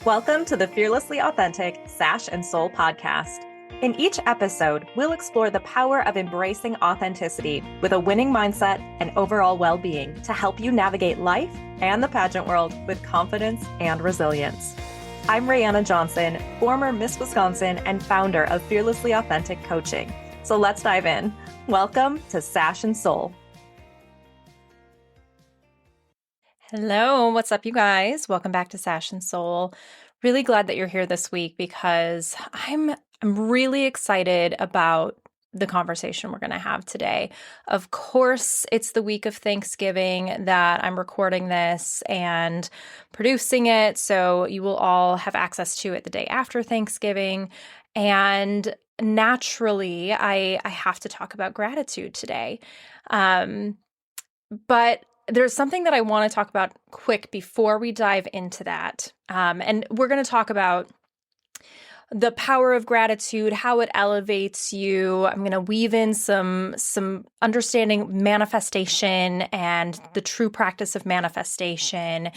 Welcome to the Fearlessly Authentic Sash and Soul podcast. In each episode, we'll explore the power of embracing authenticity with a winning mindset and overall well-being to help you navigate life and the pageant world with confidence and resilience. I'm Rayanna Johnson, former Miss Wisconsin and founder of Fearlessly Authentic Coaching. So let's dive in. Welcome to Sash and Soul. Hello, what's up, you guys? Welcome back to Sash and Soul. Really glad that you're here this week because I'm really excited about the conversation we're going to have today. Of course, it's the week of Thanksgiving that I'm recording this and producing it, so you will all have access to it the day after Thanksgiving. And naturally, I have to talk about gratitude today. But there's something that I want to talk about quick before we dive into that. And we're going to talk about the power of gratitude, how it elevates you. I'm going to weave in some understanding manifestation and the true practice of manifestation.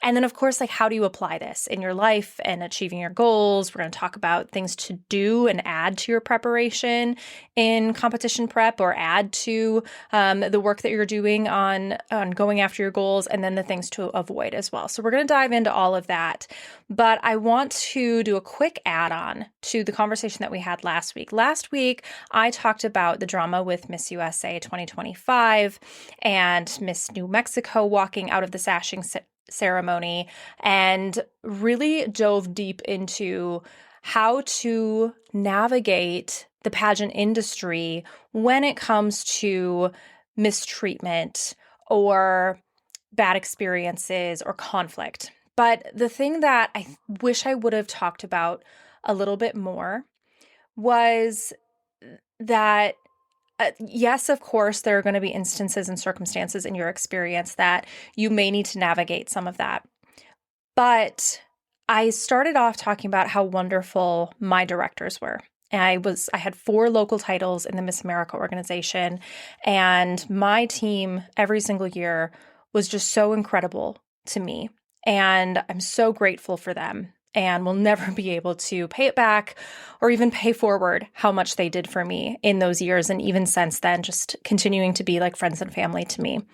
And then, of course, like, how do you apply this in your life and achieving your goals? We're going to talk about things to do and add to your preparation in competition prep, or add to the work that you're doing on going after your goals, and then the things to avoid as well. So we're going to dive into all of that. But I want to do a quick add-on to the conversation that we had last week. Last week, I talked about the drama with Miss USA 2025 and Miss New Mexico walking out of the sashing ceremony, and really dove deep into how to navigate the pageant industry when it comes to mistreatment or bad experiences or conflict. But the thing that I wish I would have talked about a little bit more was that, yes, of course, there are going to be instances and circumstances in your experience that you may need to navigate some of that. But I started off talking about how wonderful my directors were. And I had 4 local titles in the Miss America organization, and my team every single year was just so incredible to me. And I'm so grateful for them, and will never be able to pay it back or even pay forward how much they did for me in those years. And even since then, just continuing to be like friends and family to me.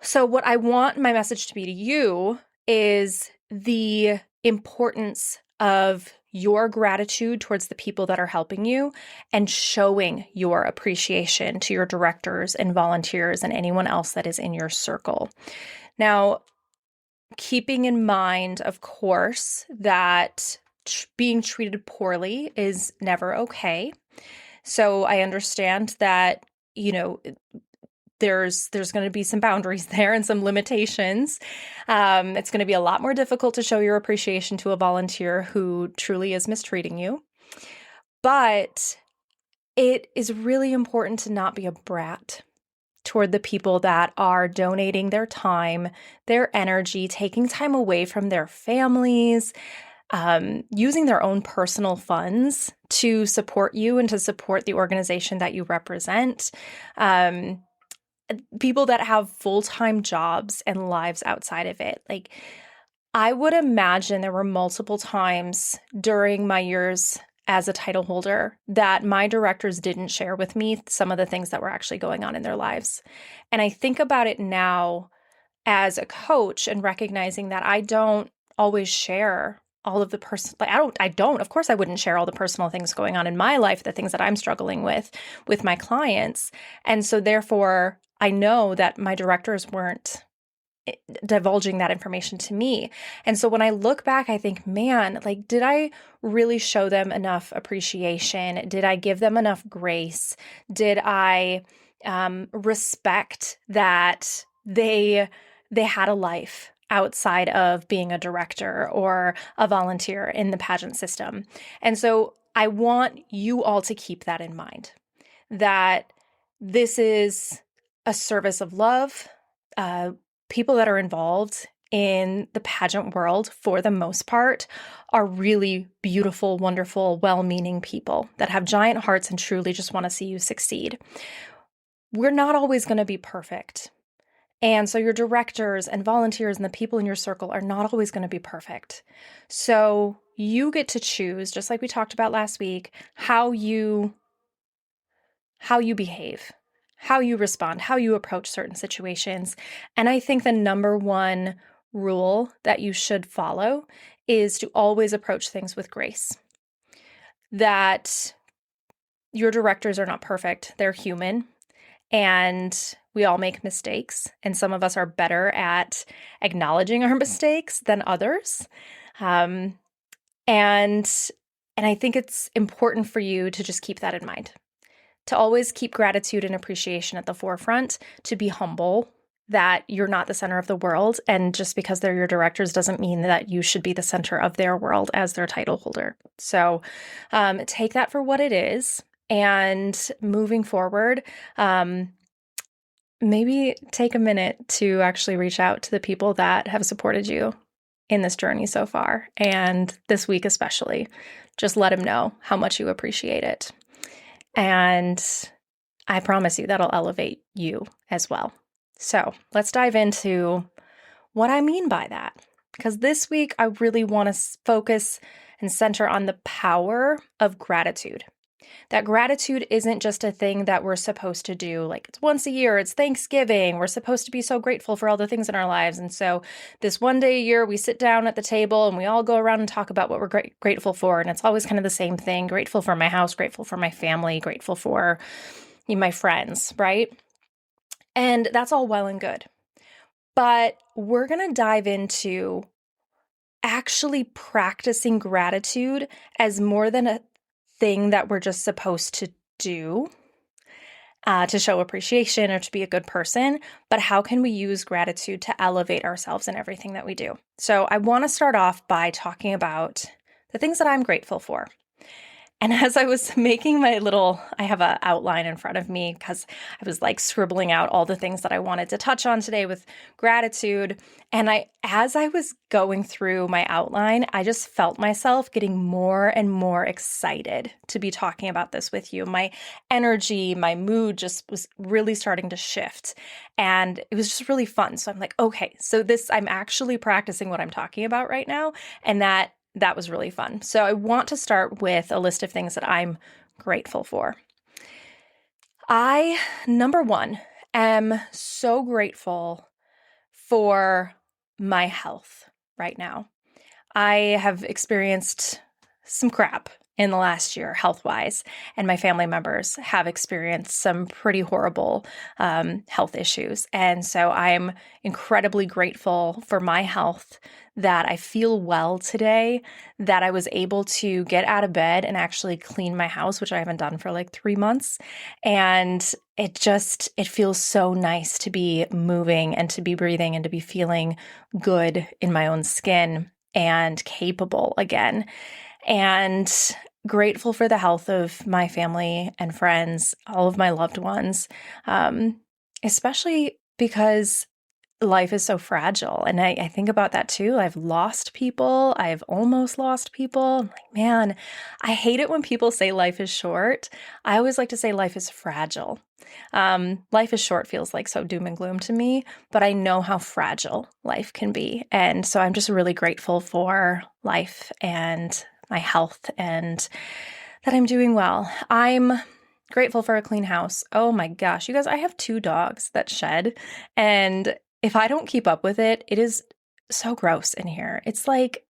So what I want my message to be to you is the importance of your gratitude towards the people that are helping you, and showing your appreciation to your directors and volunteers and anyone else that is in your circle. Now, keeping in mind, of course, that being treated poorly is never okay. So I understand that, there's going to be some boundaries there and some limitations. It's going to be a lot more difficult to show your appreciation to a volunteer who truly is mistreating you. But it is really important to not be a brat toward the people that are donating their time, their energy, taking time away from their families, using their own personal funds to support you and to support the organization that you represent. People that have full-time jobs and lives outside of it. Like, I would imagine there were multiple times during my years as a title holder that my directors didn't share with me some of the things that were actually going on in their lives. And I think about it now as a coach, and recognizing that I don't always share all of the of course I wouldn't share all the personal things going on in my life, the things that I'm struggling with my clients. And so therefore, I know that my directors weren't divulging that information to me. And so when I look back, I think, man, like, did I really show them enough appreciation? Did I give them enough grace? Did I respect that they had a life outside of being a director or a volunteer in the pageant system? And so I want you all to keep that in mind, that this is a service of love. People that are involved in the pageant world, for the most part, are really beautiful, wonderful, well-meaning people that have giant hearts and truly just want to see you succeed. We're not always going to be perfect. And so your directors and volunteers and the people in your circle are not always going to be perfect. So you get to choose, just like we talked about last week, how you behave, how you respond, how you approach certain situations. And I think the number one rule that you should follow is to always approach things with grace. That your directors are not perfect, they're human, and we all make mistakes, and some of us are better at acknowledging our mistakes than others. And I think it's important for you to just keep that in mind, to always keep gratitude and appreciation at the forefront, to be humble that you're not the center of the world. And just because they're your directors doesn't mean that you should be the center of their world as their title holder. So take that for what it is. And moving forward, maybe take a minute to actually reach out to the people that have supported you in this journey so far. And this week especially, just let them know how much you appreciate it. And I promise you that'll elevate you as well. So let's dive into what I mean by that. Because this week I really want to focus and center on the power of gratitude. That gratitude isn't just a thing that we're supposed to do. Like it's once a year, it's Thanksgiving. We're supposed to be so grateful for all the things in our lives. And so this one day a year, we sit down at the table and we all go around and talk about what we're grateful for. And it's always kind of the same thing. Grateful for my house, grateful for my family, grateful for my friends, right? And that's all well and good. But we're going to dive into actually practicing gratitude as more than a thing that we're just supposed to do to show appreciation or to be a good person, but how can we use gratitude to elevate ourselves in everything that we do? So I want to start off by talking about the things that I'm grateful for. And as I was making I have an outline in front of me because I was like scribbling out all the things that I wanted to touch on today with gratitude. And as I was going through my outline, I just felt myself getting more and more excited to be talking about this with you. My energy, my mood just was really starting to shift. And it was just really fun. So I'm like, okay, so I'm actually practicing what I'm talking about right now. And that was really fun. So I want to start with a list of things that I'm grateful for. Number one, am so grateful for my health right now. I have experienced some crap in the last year, health-wise, and my family members have experienced some pretty horrible health issues. And so I'm incredibly grateful for my health, that I feel well today, that I was able to get out of bed and actually clean my house, which I haven't done for like 3 months. And it feels so nice to be moving and to be breathing and to be feeling good in my own skin and capable again. And grateful for the health of my family and friends, all of my loved ones, especially because life is so fragile. And I think about that too. I've lost people. I've almost lost people. I'm like, man, I hate it when people say life is short. I always like to say life is fragile. Life is short feels like so doom and gloom to me, but I know how fragile life can be. And so I'm just really grateful for life and my health and that I'm doing well. I'm grateful for a clean house. Oh my gosh, you guys, I have 2 dogs that shed, and if I don't keep up with it, it is so gross in here. It's like,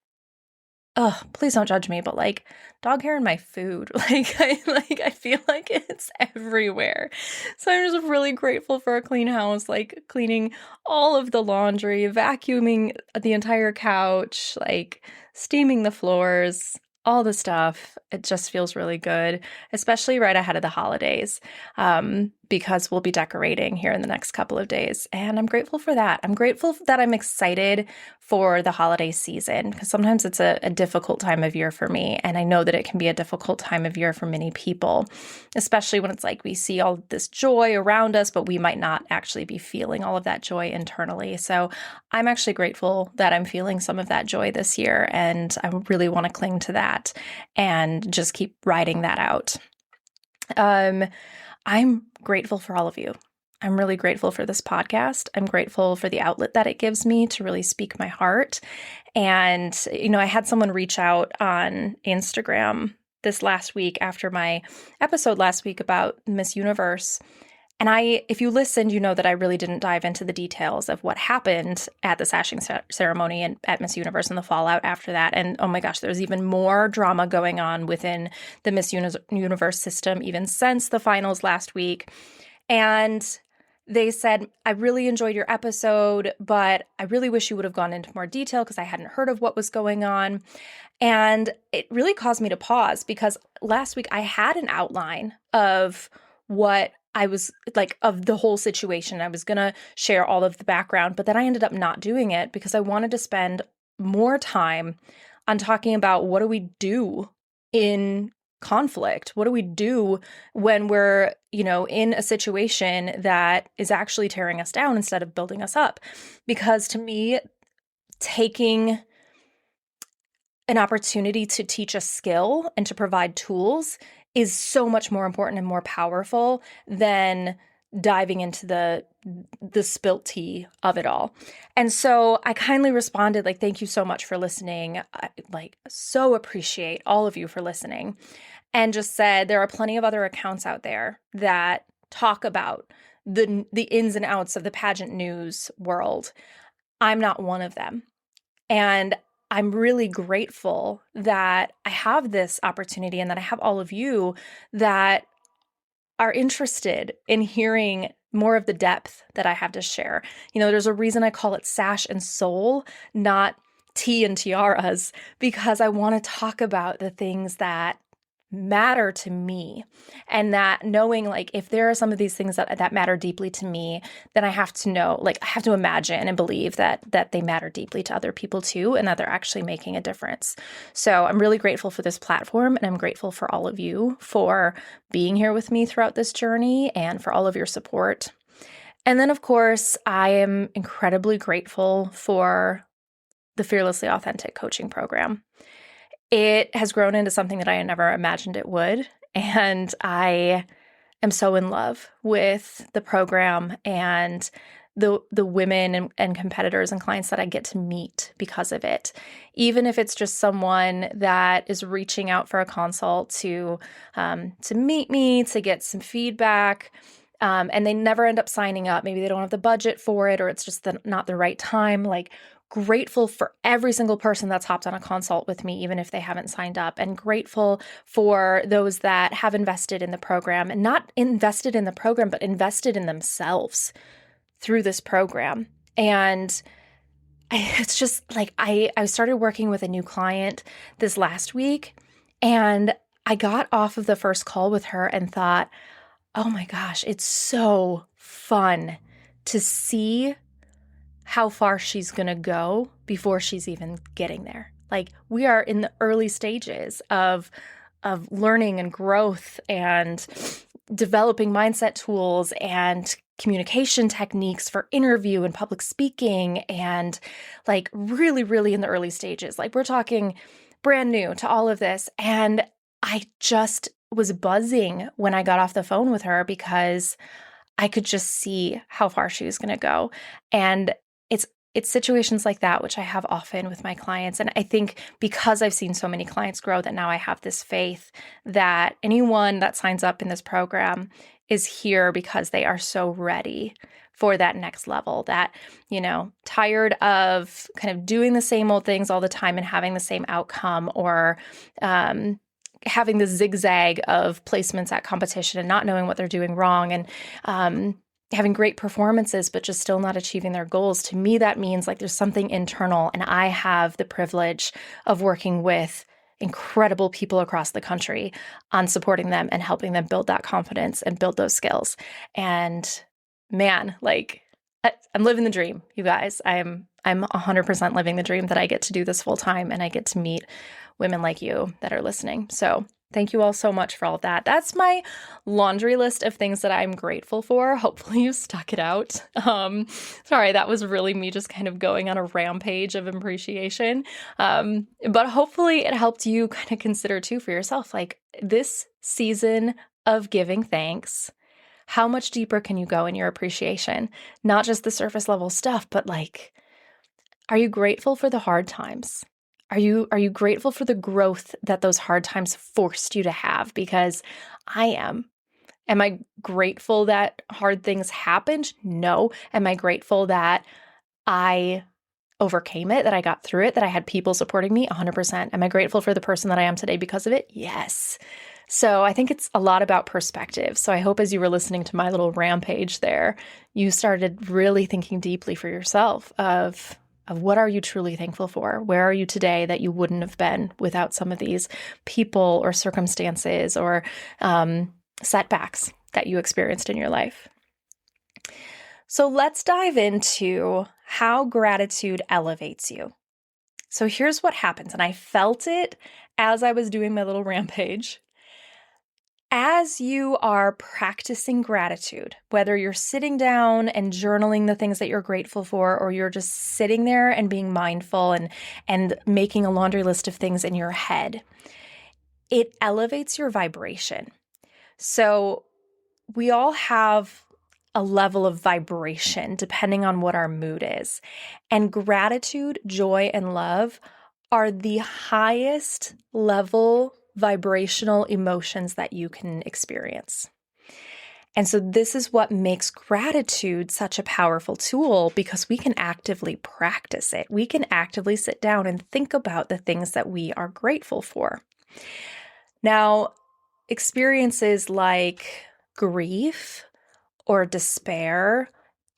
please don't judge me, but like dog hair in my food. I feel like it's everywhere. So I'm just really grateful for a clean house, like cleaning all of the laundry, vacuuming the entire couch, like steaming the floors, all the stuff. It just feels really good, especially right ahead of the holidays, because we'll be decorating here in the next couple of days. And I'm grateful for that. I'm grateful that I'm excited for the holiday season, because sometimes it's a difficult time of year for me. And I know that it can be a difficult time of year for many people, especially when it's like we see all this joy around us, but we might not actually be feeling all of that joy internally. So I'm actually grateful that I'm feeling some of that joy this year. And I really want to cling to that and just keep riding that out. I'm grateful for all of you. I'm really grateful for this podcast. I'm grateful for the outlet that it gives me to really speak my heart. And, I had someone reach out on Instagram this last week after my episode last week about Miss Universe. And if you listened, you know that I really didn't dive into the details of what happened at the sashing ceremony and at Miss Universe and the fallout after that. And oh my gosh, there's even more drama going on within the Miss Universe system, even since the finals last week. And they said, I really enjoyed your episode, but I really wish you would have gone into more detail because I hadn't heard of what was going on. And it really caused me to pause because last week I had an outline of what I was like, of the whole situation. I was going to share all of the background, but then I ended up not doing it because I wanted to spend more time on talking about what do we do in conflict? What do we do when we're, in a situation that is actually tearing us down instead of building us up? Because to me, taking an opportunity to teach a skill and to provide tools is so much more important and more powerful than diving into the spilt tea of it all. And so I kindly responded, like, thank you so much for listening. I so appreciate all of you for listening. And just said, there are plenty of other accounts out there that talk about the ins and outs of the pageant news world. I'm not one of them. And I'm really grateful that I have this opportunity and that I have all of you that are interested in hearing more of the depth that I have to share. There's a reason I call it Sash and Soul, not tea and tiaras, because I want to talk about the things that matter to me, and that knowing, like, if there are some of these things that matter deeply to me, then I have to know, like, I have to imagine and believe that they matter deeply to other people too, and that they're actually making a difference. So I'm really grateful for this platform, and I'm grateful for all of you for being here with me throughout this journey and for all of your support. And then, of course, I am incredibly grateful for the Fearlessly Authentic coaching program. It has grown into something that I had never imagined it would. And I am so in love with the program and the women and competitors and clients that I get to meet because of it. Even if it's just someone that is reaching out for a consult to meet me, to get some feedback, and they never end up signing up. Maybe they don't have the budget for it, or it's just not the right time. Like, grateful for every single person that's hopped on a consult with me, even if they haven't signed up, and grateful for those that have invested in the program, and not invested in the program, but invested in themselves through this program. And it's just like, I started working with a new client this last week, and I got off of the first call with her and thought, oh my gosh, it's so fun to see how far she's going to go before she's even getting there. Like, we are in the early stages of learning and growth and developing mindset tools and communication techniques for interview and public speaking, and like really, really in the early stages. Like, we're talking brand new to all of this. And I just was buzzing when I got off the phone with her because I could just see how far she was going to go. And it's situations like that, which I have often with my clients. And I think because I've seen so many clients grow, that now I have this faith that anyone that signs up in this program is here because they are so ready for that next level, that, tired of kind of doing the same old things all the time and having the same outcome, or having the zigzag of placements at competition and not knowing what they're doing wrong, and having great performances, but just still not achieving their goals. To me, that means like there's something internal. And I have the privilege of working with incredible people across the country on supporting them and helping them build that confidence and build those skills. And man, like, I'm living the dream, you guys. I'm 100% living the dream that I get to do this full time, and I get to meet women like you that are listening. So thank you all so much for all of that. That's my laundry list of things that I'm grateful for. Hopefully you stuck it out. Sorry, that was really me just kind of going on a rampage of appreciation. But hopefully it helped you kind of consider too for yourself, like, this season of giving thanks How much deeper can you go in your appreciation? Not just the surface level stuff, but like, are you grateful for the hard times? Are you grateful for the growth that those hard times forced you to have? Because I am. Am I grateful that hard things happened? No. Am I grateful that I overcame it, that I got through it, that I had people supporting me? 100%. Am I grateful for the person that I am today because of it? Yes. So I think it's a lot about perspective. So I hope as you were listening to my little rampage there, you started really thinking deeply for yourself of what are you truly thankful for? Where are you today that you wouldn't have been without some of these people or circumstances or setbacks that you experienced in your life? So let's dive into how gratitude elevates you. So here's what happens, and I felt it as I was doing my little rampage. As you are practicing gratitude, whether you're sitting down and journaling the things that you're grateful for, or you're just sitting there and being mindful and making a laundry list of things in your head, it elevates your vibration. So we all have a level of vibration depending on what our mood is. And gratitude, joy, and love are the highest level vibrational emotions that you can experience. And so this is what makes gratitude such a powerful tool, because we can actively practice it. We can actively sit down and think about the things that we are grateful for. Now, experiences like grief or despair,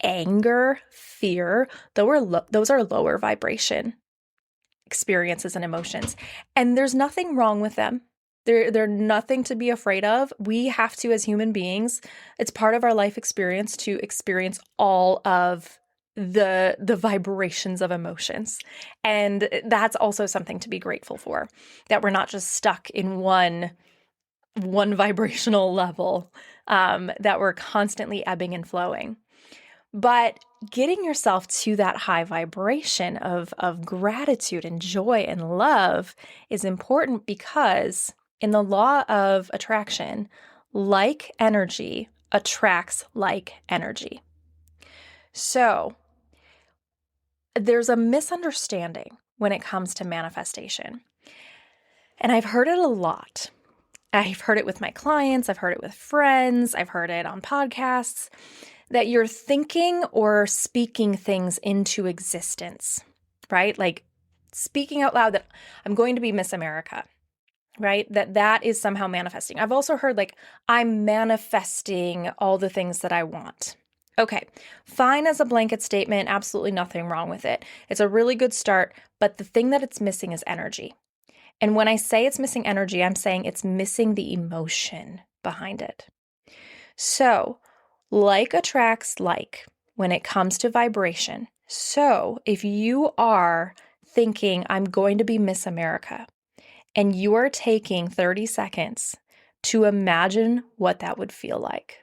anger, fear, those are lower vibration experiences and emotions. And there's nothing wrong with them. They're nothing to be afraid of. We have to, as human beings, it's part of our life experience to experience all of the vibrations of emotions. And that's also something to be grateful for, that we're not just stuck in one vibrational level, that we're constantly ebbing and flowing. But getting yourself to that high vibration of gratitude and joy and love is important, because in the law of attraction, like energy attracts like energy. So there's a misunderstanding when it comes to manifestation. And I've heard it a lot. I've heard it with my clients, I've heard it with friends, I've heard it on podcasts, that you're thinking or speaking things into existence, right? Like speaking out loud that I'm going to be Miss America, right? That is somehow manifesting. I've also heard like, I'm manifesting all the things that I want. Okay, fine as a blanket statement, absolutely nothing wrong with it. It's a really good start, but the thing that it's missing is energy. And when I say it's missing energy, I'm saying it's missing the emotion behind it. So, like attracts like when it comes to vibration. So, if you are thinking, I'm going to be Miss America, and you are taking 30 seconds to imagine what that would feel like,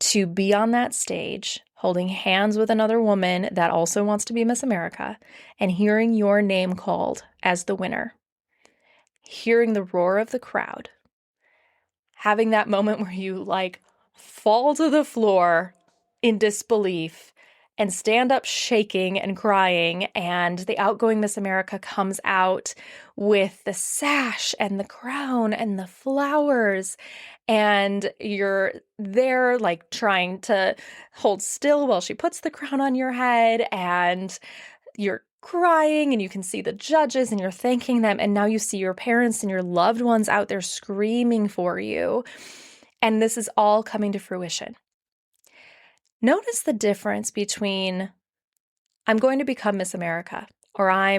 to be on that stage, holding hands with another woman that also wants to be Miss America, and hearing your name called as the winner, hearing the roar of the crowd, having that moment where you like fall to the floor in disbelief and stand up shaking and crying, and the outgoing Miss America comes out with the sash and the crown and the flowers, and you're there like trying to hold still while she puts the crown on your head, and you're crying and you can see the judges and you're thanking them, and now you see your parents and your loved ones out there screaming for you, and this is all coming to fruition. Notice the difference between I'm going to become Miss America or I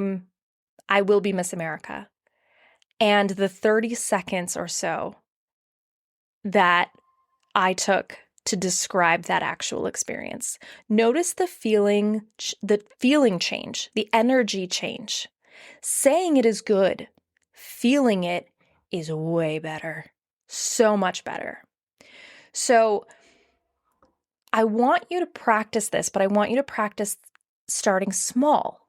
will be Miss America, and the 30 seconds or so that I took to describe that actual experience. Notice the feeling change, the energy change. Saying it is good. Feeling it is way better. So much better. So I want you to practice this, but I want you to practice starting small.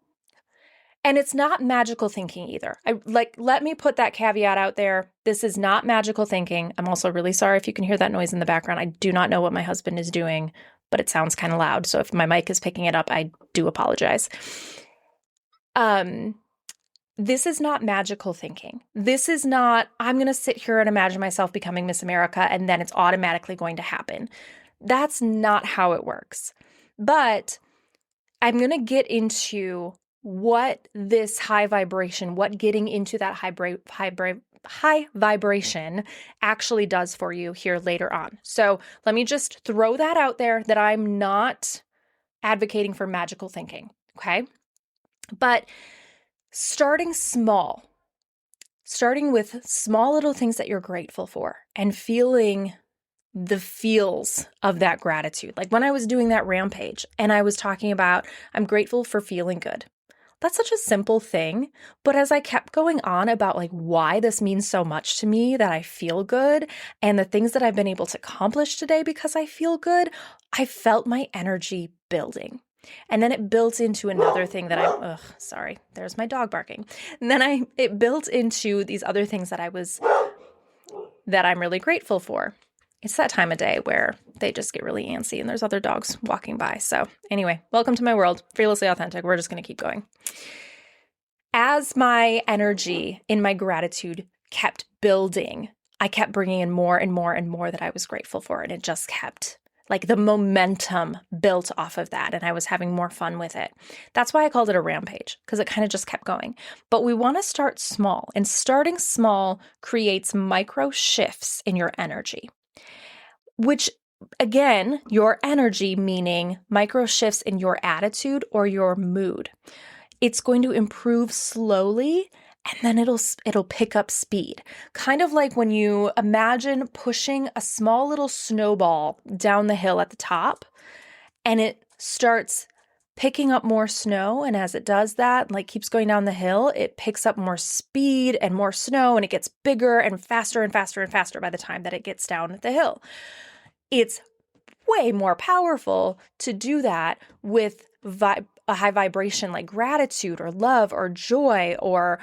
And it's not magical thinking either. Let me put that caveat out there. This is not magical thinking. I'm also really sorry if you can hear that noise in the background. I do not know what my husband is doing, but it sounds kind of loud. So if my mic is picking it up, I do apologize. This is not magical thinking. This is not, I'm going to sit here and imagine myself becoming Miss America and then it's automatically going to happen. That's not how it works. But I'm going to get into what this high vibration, what getting into that high vibration actually does for you here later on. So let me just throw that out there that I'm not advocating for magical thinking, okay? But starting small, starting with small little things that you're grateful for and feeling the feels of that gratitude. Like when I was doing that rampage and I was talking about, I'm grateful for feeling good. That's such a simple thing. But as I kept going on about like why this means so much to me that I feel good and the things that I've been able to accomplish today because I feel good, I felt my energy building. And then it built into another thing that sorry, there's my dog barking. And then it built into these other things that I'm really grateful for. It's that time of day where they just get really antsy and there's other dogs walking by. So anyway, welcome to my world, fearlessly authentic. We're just going to keep going. As my energy in my gratitude kept building, I kept bringing in more and more and more that I was grateful for. And it just kept, like the momentum built off of that. And I was having more fun with it. That's why I called it a rampage, because it kind of just kept going. But we want to start small. And starting small creates micro shifts in your energy. Which, again, your energy, meaning micro shifts in your attitude or your mood. It's going to improve slowly and then it'll pick up speed. Kind of like when you imagine pushing a small little snowball down the hill at the top and it starts picking up more snow. And as it does that, like keeps going down the hill, it picks up more speed and more snow and it gets bigger and faster and faster and faster by the time that it gets down the hill. It's way more powerful to do that with a high vibration like gratitude or love or joy or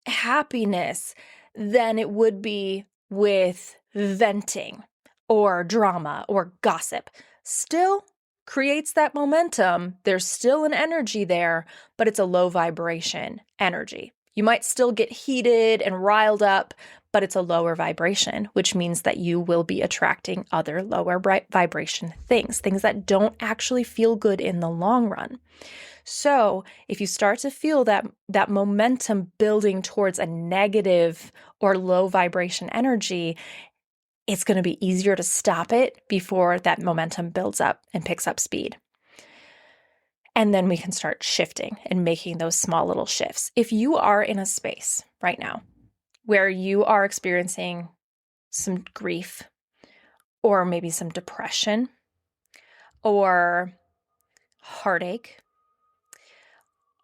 happiness than it would be with venting or drama or gossip. Still creates that momentum. There's still an energy there, but it's a low vibration energy. You might still get heated and riled up, but it's a lower vibration, which means that you will be attracting other lower vibration things that don't actually feel good in the long run. So if you start to feel that momentum building towards a negative or low vibration energy, it's going to be easier to stop it before that momentum builds up and picks up speed. And then we can start shifting and making those small little shifts. If you are in a space right now where you are experiencing some grief or maybe some depression or heartache,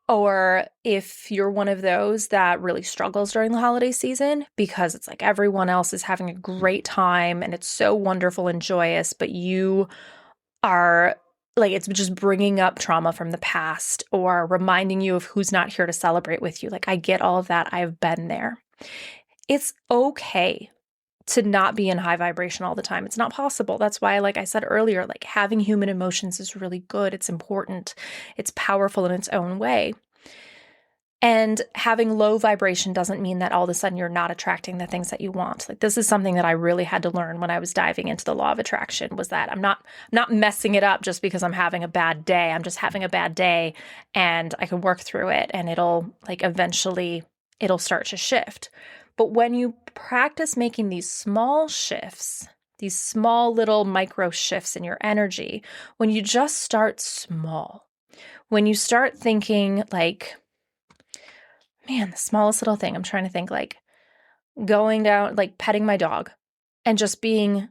or if you're one of those that really struggles during the holiday season because it's like everyone else is having a great time and it's so wonderful and joyous, but you are like, it's just bringing up trauma from the past or reminding you of who's not here to celebrate with you. Like, I get all of that. I've been there. It's okay to not be in high vibration all the time. It's not possible. That's why, like I said earlier, like having human emotions is really good. It's important. It's powerful in its own way. And having low vibration doesn't mean that all of a sudden you're not attracting the things that you want. Like, this is something that I really had to learn when I was diving into the law of attraction, was that I'm not messing it up just because I'm having a bad day. I'm just having a bad day and I can work through it and it'll eventually start to shift. But when you practice making these small shifts, these small little micro shifts in your energy, when you just start small, when you start thinking like, man, the smallest little thing, I'm trying to think like going down, like petting my dog and just being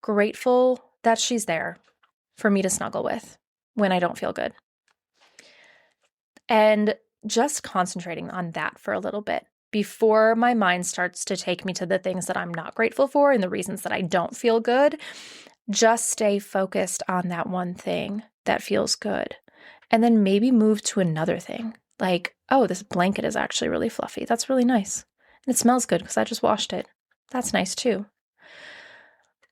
grateful that she's there for me to snuggle with when I don't feel good. And just concentrating on that for a little bit before my mind starts to take me to the things that I'm not grateful for and the reasons that I don't feel good. Just stay focused on that one thing that feels good and then maybe move to another thing. Like, oh, this blanket is actually really fluffy. That's really nice. And it smells good because I just washed it. That's nice too.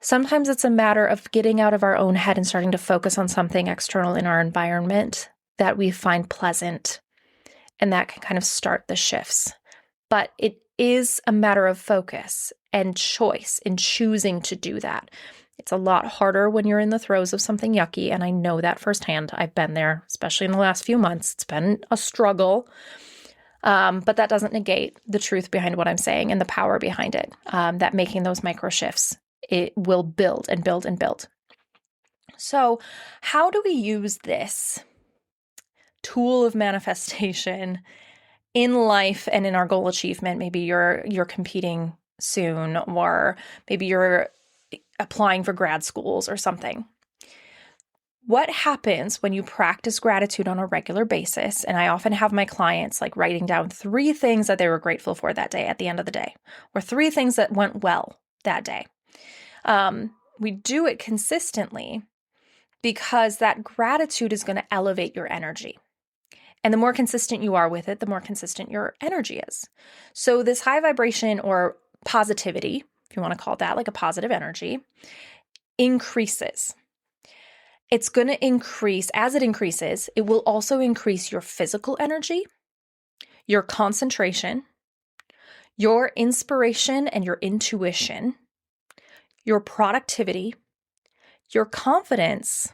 Sometimes it's a matter of getting out of our own head and starting to focus on something external in our environment that we find pleasant, and that can kind of start the shifts. But it is a matter of focus and choice in choosing to do that. It's a lot harder when you're in the throes of something yucky, and I know that firsthand. I've been there, especially in the last few months. It's been a struggle, but that doesn't negate the truth behind what I'm saying and the power behind it, that making those micro shifts, it will build and build and build. So how do we use this tool of manifestation in life and in our goal achievement? Maybe you're competing soon, or maybe you're applying for grad schools or something. What happens when you practice gratitude on a regular basis? And I often have my clients like writing down 3 things that they were grateful for that day at the end of the day, or 3 things that went well that day. We do it consistently because that gratitude is going to elevate your energy. And the more consistent you are with it, the more consistent your energy is. So this high vibration or positivity, if you want to call it that, like a positive energy, increases. It's going to increase. As it increases, it will also increase your physical energy, your concentration, your inspiration and your intuition, your productivity, your confidence,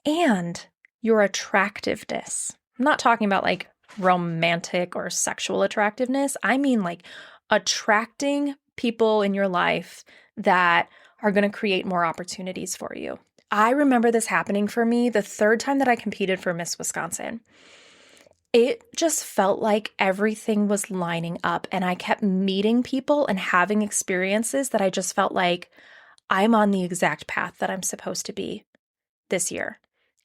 and your attractiveness. I'm not talking about like romantic or sexual attractiveness. I mean like attracting people in your life that are going to create more opportunities for you. I remember this happening for me the 3rd time that I competed for Miss Wisconsin. It just felt like everything was lining up, and I kept meeting people and having experiences that I just felt like I'm on the exact path that I'm supposed to be this year.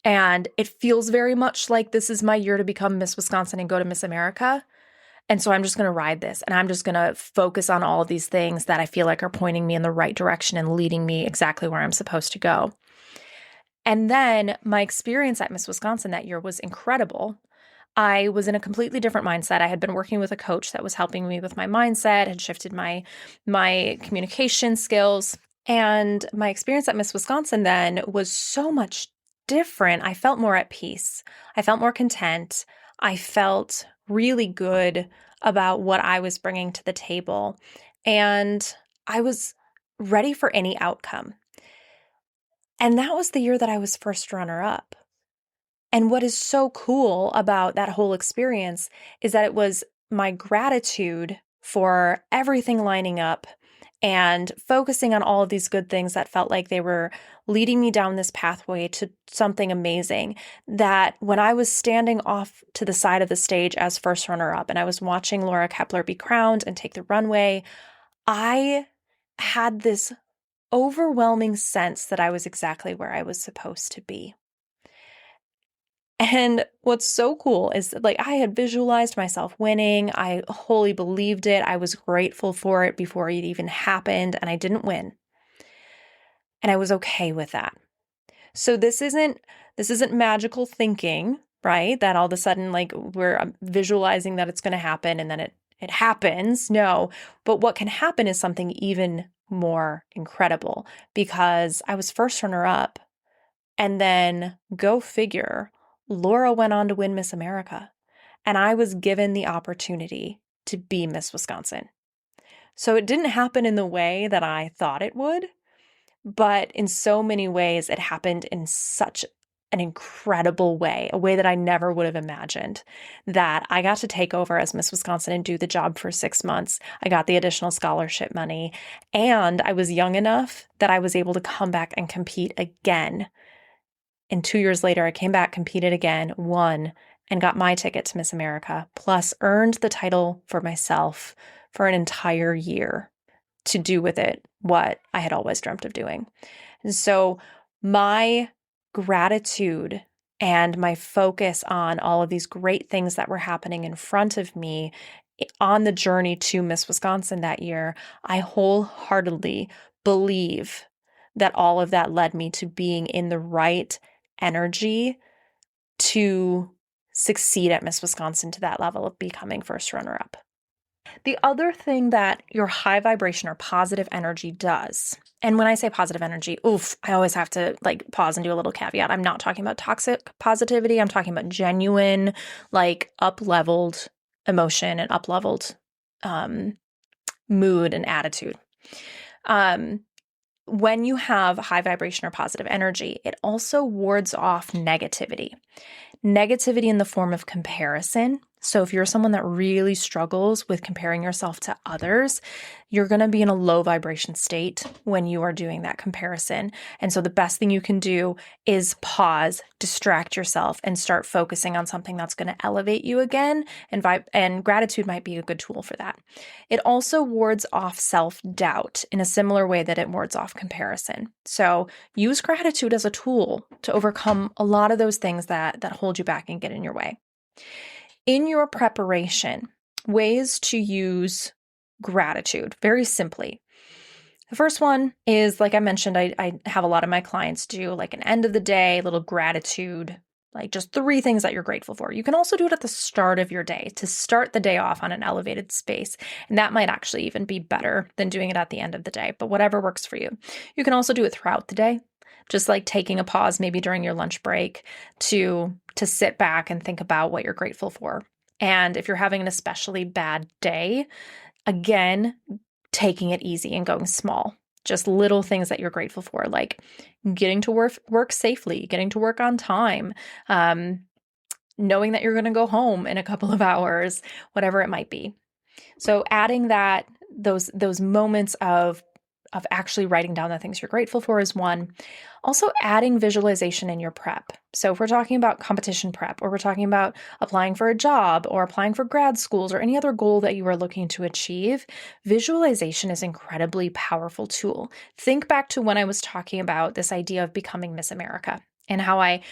And it feels very much like this is my year to become Miss Wisconsin and go to Miss America. And so I'm just going to ride this, and I'm just going to focus on all of these things that I feel like are pointing me in the right direction and leading me exactly where I'm supposed to go. And then my experience at Miss Wisconsin that year was incredible. I was in a completely different mindset. I had been working with a coach that was helping me with my mindset, had shifted my communication skills. And my experience at Miss Wisconsin then was so much different. I felt more at peace. I felt more content. I felt really good about what I was bringing to the table. And I was ready for any outcome. And that was the year that I was first runner-up. And what is so cool about that whole experience is that it was my gratitude for everything lining up and focusing on all of these good things that felt like they were leading me down this pathway to something amazing, that when I was standing off to the side of the stage as first runner-up and I was watching Laura Kepler be crowned and take the runway, I had this overwhelming sense that I was exactly where I was supposed to be. And what's so cool is like I had visualized myself winning. I wholly believed it. I was grateful for it before it even happened, and I didn't win. And I was okay with that. So this isn't magical thinking, right? That all of a sudden like we're visualizing that it's going to happen and then it happens. No, but what can happen is something even more incredible, because I was first runner up, and then go figure, Laura went on to win Miss America, and I was given the opportunity to be Miss Wisconsin. So it didn't happen in the way that I thought it would, but in so many ways it happened in such an incredible way, a way that I never would have imagined, that I got to take over as Miss Wisconsin and do the job for 6 months. I got the additional scholarship money, and I was young enough that I was able to come back and compete again. And 2 years later, I came back, competed again, won, and got my ticket to Miss America, plus earned the title for myself for an entire year to do with it what I had always dreamt of doing. And so my gratitude and my focus on all of these great things that were happening in front of me on the journey to Miss Wisconsin that year, I wholeheartedly believe that all of that led me to being in the right energy to succeed at Miss Wisconsin to that level of becoming first runner-up. The other thing that your high vibration or positive energy does, and when I say positive energy, I always have to like pause and do a little caveat. I'm not talking about toxic positivity. I'm talking about genuine, like up-leveled emotion and up-leveled mood and attitude. When you have high vibration or positive energy, it also wards off negativity. Negativity in the form of comparison. So if you're someone that really struggles with comparing yourself to others, you're going to be in a low vibration state when you are doing that comparison. And so the best thing you can do is pause, distract yourself, and start focusing on something that's going to elevate you again. And gratitude might be a good tool for that. It also wards off self-doubt in a similar way that it wards off comparison. So use gratitude as a tool to overcome a lot of those things that hold you back and get in your way. In your preparation, ways to use gratitude, very simply. The first one is, like I mentioned, I have a lot of my clients do like an end of the day, little gratitude, like just 3 things that you're grateful for. You can also do it at the start of your day to start the day off on an elevated space. And that might actually even be better than doing it at the end of the day, but whatever works for you. You can also do it throughout the day, just like taking a pause maybe during your lunch break to sit back and think about what you're grateful for. And if you're having an especially bad day, again, taking it easy and going small. Just little things that you're grateful for, like getting to work safely, getting to work on time, knowing that you're going to go home in a couple of hours, whatever it might be. So adding those moments of actually writing down the things you're grateful for is one. Also adding visualization in your prep. So if we're talking about competition prep, or we're talking about applying for a job or applying for grad schools or any other goal that you are looking to achieve, visualization is an incredibly powerful tool. Think back to when I was talking about this idea of becoming Miss America and how I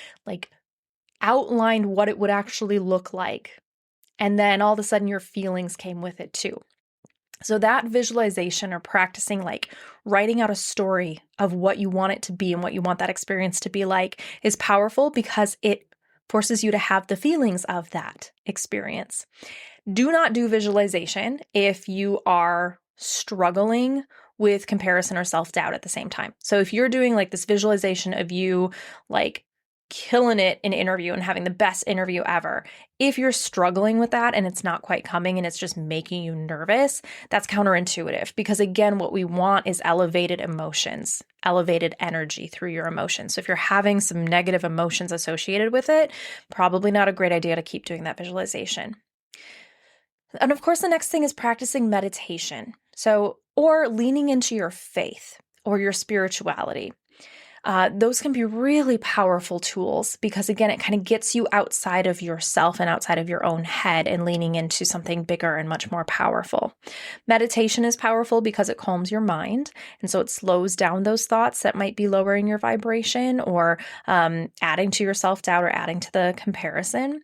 outlined what it would actually look like. And then all of a sudden your feelings came with it too. So that visualization, or practicing like writing out a story of what you want it to be and what you want that experience to be like, is powerful because it forces you to have the feelings of that experience. Do not do visualization if you are struggling with comparison or self-doubt at the same time. So if you're doing like this visualization of you like killing it in an interview and having the best interview ever, if you're struggling with that and it's not quite coming and it's just making you nervous, that's counterintuitive, because again, what we want is elevated emotions, elevated energy through your emotions. So if you're having some negative emotions associated with it, probably not a great idea to keep doing that visualization. And of course, the next thing is practicing meditation. Or leaning into your faith or your spirituality. Those can be really powerful tools because, again, it kind of gets you outside of yourself and outside of your own head and leaning into something bigger and much more powerful. Meditation is powerful because it calms your mind. And so it slows down those thoughts that might be lowering your vibration or adding to your self-doubt or adding to the comparison.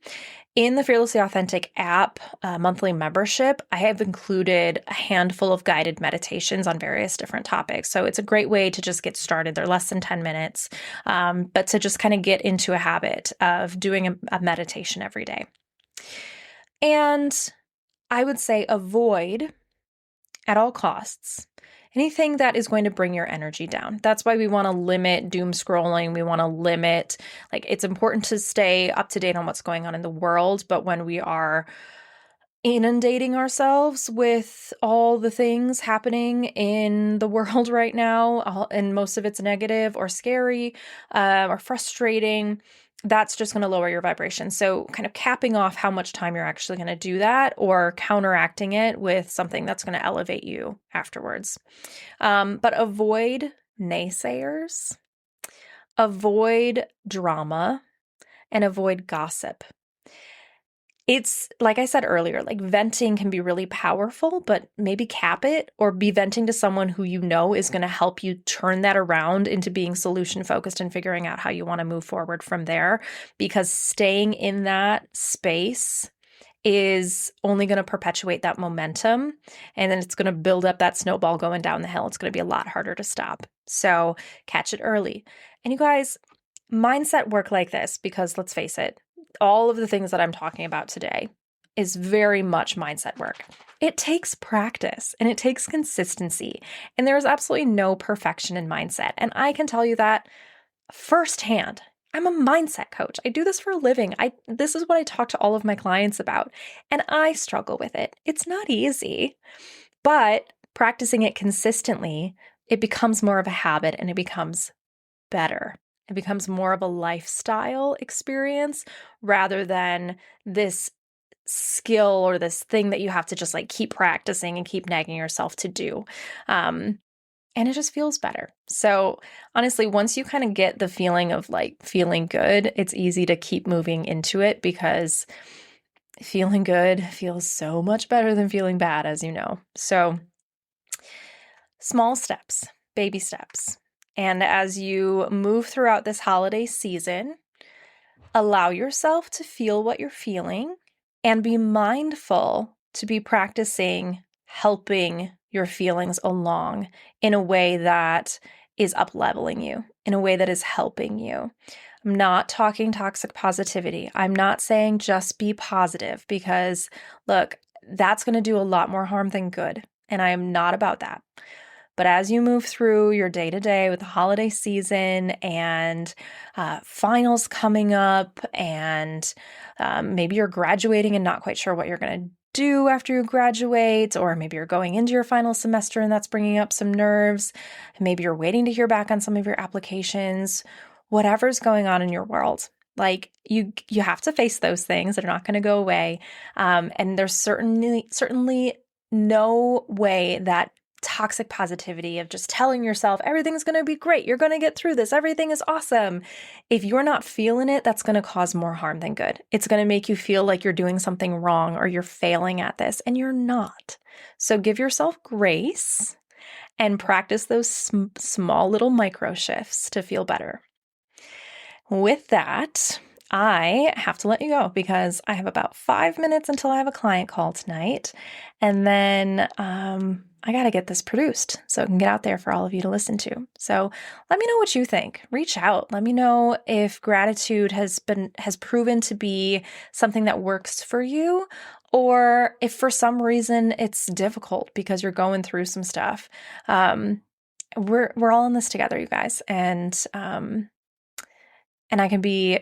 In the Fearlessly Authentic app monthly membership, I have included a handful of guided meditations on various different topics. So it's a great way to just get started. They're less than 10 minutes, but to just kind of get into a habit of doing a meditation every day. And I would say avoid at all costs anything that is going to bring your energy down. That's why we want to limit doom scrolling. We want to limit, it's important to stay up to date on what's going on in the world. But when we are inundating ourselves with all the things happening in the world right now, and most of it's negative or scary or frustrating, that's just going to lower your vibration. So kind of capping off how much time you're actually going to do that, or counteracting it with something that's going to elevate you afterwards. But avoid naysayers, avoid drama, and avoid gossip. It's like I said earlier, venting can be really powerful, but maybe cap it, or be venting to someone who you know is going to help you turn that around into being solution focused and figuring out how you want to move forward from there. Because staying in that space is only going to perpetuate that momentum, and then it's going to build up that snowball going down the hill. It's going to be a lot harder to stop. So catch it early. And you guys, mindset work like this, because let's face it, all of the things that I'm talking about today is very much mindset work. It takes practice and it takes consistency, and there is absolutely no perfection in mindset. And I can tell you that firsthand. I'm a mindset coach. I do this for a living. This is what I talk to all of my clients about, and I struggle with it. It's not easy, but practicing it consistently, it becomes more of a habit and it becomes better. It becomes more of a lifestyle experience rather than this skill or this thing that you have to just like keep practicing and keep nagging yourself to do. And it just feels better. So honestly, once you kind of get the feeling of like feeling good, it's easy to keep moving into it because feeling good feels so much better than feeling bad, as you know. So small steps, baby steps. And as you move throughout this holiday season, allow yourself to feel what you're feeling and be mindful to be practicing helping your feelings along in a way that is up-leveling you, in a way that is helping you. I'm not talking toxic positivity. I'm not saying just be positive because, look, that's going to do a lot more harm than good. And I am not about that. But as you move through your day-to-day with the holiday season and finals coming up and maybe you're graduating and not quite sure what you're going to do after you graduate, or maybe you're going into your final semester and that's bringing up some nerves. Maybe you're waiting to hear back on some of your applications. Whatever's going on in your world, like you have to face those things that are not going to go away. And there's certainly no way that toxic positivity of just telling yourself everything's going to be great, you're going to get through this, everything is awesome. If you're not feeling it, that's going to cause more harm than good. It's going to make you feel like you're doing something wrong or you're failing at this, and you're not. So give yourself grace and practice those small little micro shifts to feel better. With that, I have to let you go because I have about 5 minutes until I have a client call tonight. And then I got to get this produced so it can get out there for all of you to listen to. So let me know what you think. Reach out. Let me know if gratitude has proven to be something that works for you, or if for some reason it's difficult because you're going through some stuff. We're all in this together, you guys. And I can be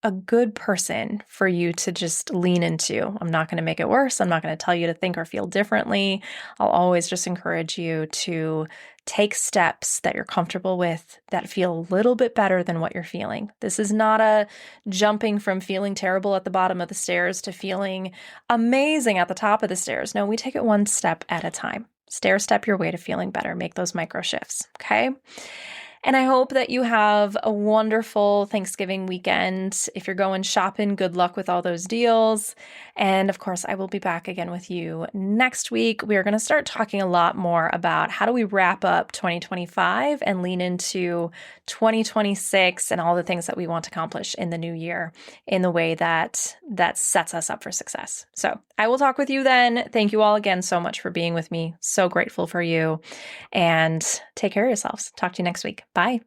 a good person for you to just lean into. I'm not going to make it worse. I'm not going to tell you to think or feel differently. I'll always just encourage you to take steps that you're comfortable with that feel a little bit better than what you're feeling. This is not a jumping from feeling terrible at the bottom of the stairs to feeling amazing at the top of the stairs. No, we take it one step at a time. Stair step your way to feeling better. Make those micro shifts, okay? And I hope that you have a wonderful Thanksgiving weekend. If you're going shopping, good luck with all those deals. And of course, I will be back again with you next week. We are going to start talking a lot more about how do we wrap up 2025 and lean into 2026 and all the things that we want to accomplish in the new year in the way that sets us up for success. So I will talk with you then. Thank you all again so much for being with me. So grateful for you, and take care of yourselves. Talk to you next week. Bye.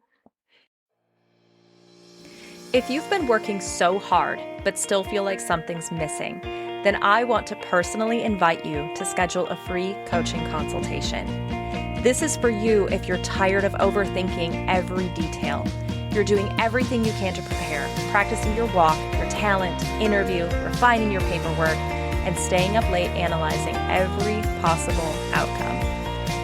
If you've been working so hard but still feel like something's missing, then I want to personally invite you to schedule a free coaching consultation. This is for you if you're tired of overthinking every detail. You're doing everything you can to prepare, practicing your walk, your talent, interview, refining your paperwork, and staying up late analyzing every possible outcome.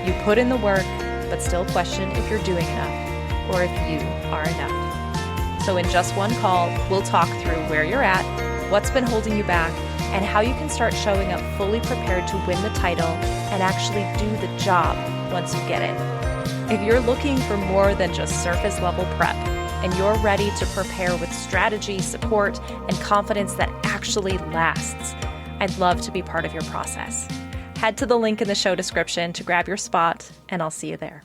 You put in the work, but still question if you're doing enough or if you are enough. So in just one call, we'll talk through where you're at, what's been holding you back, and how you can start showing up fully prepared to win the title and actually do the job once you get it. If you're looking for more than just surface level prep and you're ready to prepare with strategy, support, and confidence that actually lasts, I'd love to be part of your process. Head to the link in the show description to grab your spot, and I'll see you there.